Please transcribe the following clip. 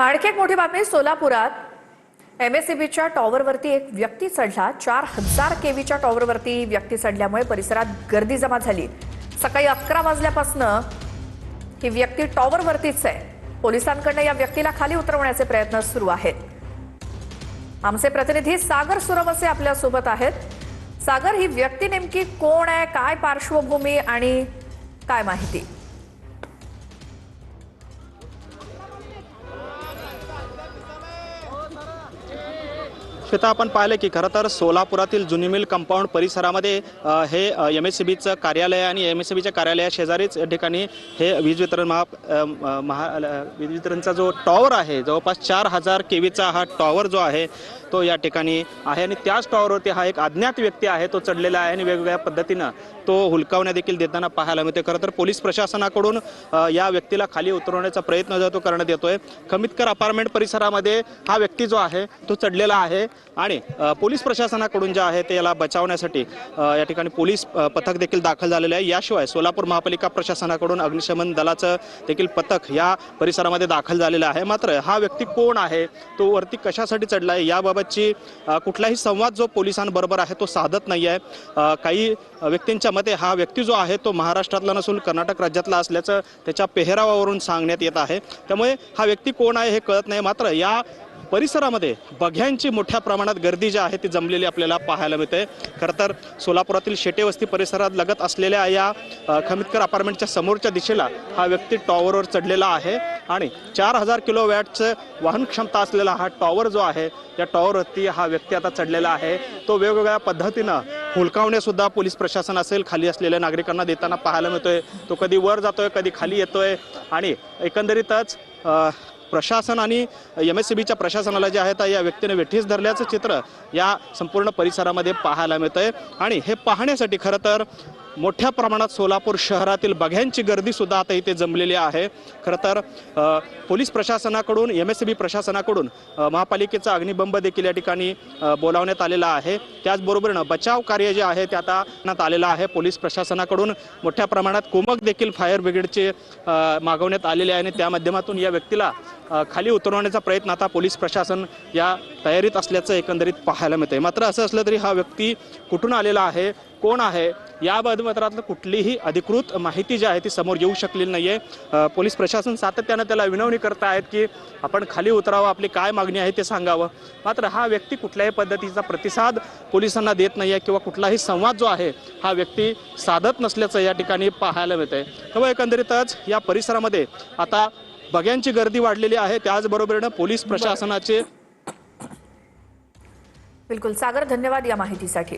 आणखी एक मोठी बातमी सोलापुरात एमएससीबीच्या टॉवरवरती एक व्यक्ती चढला। 4000 केव्हीच्या टॉवरवरती व्यक्ती चढल्यामुळे परिसरात गर्दी जमा झाली। सकाळी 11 वाजल्यापासून ही व्यक्ती टॉवरवरतीच आहे। पोलिसांकडून या व्यक्तीला खाली उतरवण्याचे प्रयत्न सुरू आहेत। आमचे प्रतिनिधी सागर सुरवसे आपल्या सोबत आहेत। सागर, ही व्यक्ती नेमकी कोण आहे, काय पार्श्वभूमी आणि काय माहिती? श्वेता, आपण पाहिलं की खरं तर सोलापुरातील जुनी मिल कंपाऊंड परिसरामध्ये हे एमएससीबीचं कार्यालय आणि एमएससीबीच्या कार्यालया शेजारीच या ठिकाणी हे वीज वितरण वीज वितरणचा जो टॉवर आहे, जवळपास 4000 केव्हीचा हा टॉवर जो आहे तो या ठिकाणी आहे आणि त्याच टॉवरवरती हा एक अज्ञात व्यक्ती आहे तो चढलेला आहे आणि वेगवेगळ्या पद्धतीनं तो हुलकावण्या देखील देताना पाहायला मिळते। खरं तर पोलीस प्रशासनाकडून या व्यक्तीला खाली उतरवण्याचा प्रयत्न जो तो करण्यात येतोय। खमितकर अपार्टमेंट परिसरामध्ये हा व्यक्ती जो आहे तो चढलेला आहे आणि पोलीस प्रशासनाकडून जे आहे ते याला बचावण्यासाठी या ठिकाणी पोलीस पथक देखील दाखल झालेले आहे। याशिवाय सोलापूर महापालिका प्रशासनाकडून अग्निशमन दलाचं देखील पथक या परिसरामध्ये दाखल झालेलं आहे। मात्र हा व्यक्ती कोण आहे, तो वरती कशासाठी चढला आहे, याबाबतची कुठलाही संवाद जो पोलिसांबरोबर आहे तो साधत नाही आहे। काही व्यक्तींच्या मते हा व्यक्ती जो आहे तो महाराष्ट्रातला नसून कर्नाटक राज्यातला असल्याचं त्याच्या पेहरावावरून सांगण्यात येत आहे। त्यामुळे हा व्यक्ती कोण आहे हे कळत नाही। मात्र या परिसरामध्ये बघ्यांची मोठ्या प्रमाणात गर्दी जी आहे ती जमलेली आपल्याला पाहायला मिळते। खरं तर सोलापुरातील शेटे वस्ती परिसरात लगत असलेल्या या खमितकर अपार्टमेंटच्या समोरच्या दिशेला हा व्यक्ती टॉवरवर चढलेला आहे आणि 4000 किलोवॅटचं वाहन क्षमता असलेला हा टॉवर जो आहे या टॉवरवरती हा व्यक्ती आता चढलेला आहे। तो वेगवेगळ्या पद्धतीनं हुलकावण्या सुद्धा पोलीस प्रशासन असेल खाली असलेल्या नागरिकांना देताना पाहायला मिळतोय। तो कधी वर जातोय, कधी खाली येतोय आणि एकंदरीतच प्रशासन आणि एमएससीबीच्या प्रशासनाला जे आहे या व्यक्तीने वेठीस धरल्याचं चित्र या संपूर्ण परिसरामध्ये पाहायला मिळतंय आणि हे पाहण्यासाठी खरं तर मोठ्या प्रमाणात सोलापूर शहरातील बघ्यांची गर्दी सुद्धा आता इथे जमलेली आहे। खरं तर पोलीस प्रशासनाकडून एमएससीबी प्रशासनाकडून महापालिकेचा अग्निबंब देखील या ठिकाणी बोलावण्यात आलेला आहे। त्याचबरोबरीनं बचाव कार्य जे आहे ते आता करण्यात आलेलं आहे। पोलीस प्रशासनाकडून मोठ्या प्रमाणात कुमक देखील फायर ब्रिगेडचे मागवण्यात आलेले आहे आणि त्या माध्यमातून या व्यक्तीला खाली उतरवण्याचा प्रयत्न आता पोलीस प्रशासन या तयारीत असल्याचं एकंदरीत पाहायला मिळतंय। मात्र असं असलं तरी हा व्यक्ती कुठून आलेला आहे, कोण आहे, याबाबत मात्र कुठलीही अधिकृत माहिती जी आहे ती समोर येऊ शकलेली नाहीये। पोलीस प्रशासन सातत्यानं त्याला विनवणी करत आहेत की आपण खाली उतरावं, आपली काय मागणी आहे ते सांगावं। मात्र हा व्यक्ती कुठल्याही पद्धतीचा प्रतिसाद पोलिसांना देत नाहीये किंवा कुठलाही संवाद जो आहे हा व्यक्ती साधत नसल्याचं या ठिकाणी पाहायला मिळतंय। त्यामुळे एकंदरीतच या परिसरामध्ये आता बघ्यांची गर्दी वाढलेली आहे। त्याचबरोबरीनं पोलीस प्रशासनाचे बिलकुल सागर, धन्यवाद या माहितीसाठी।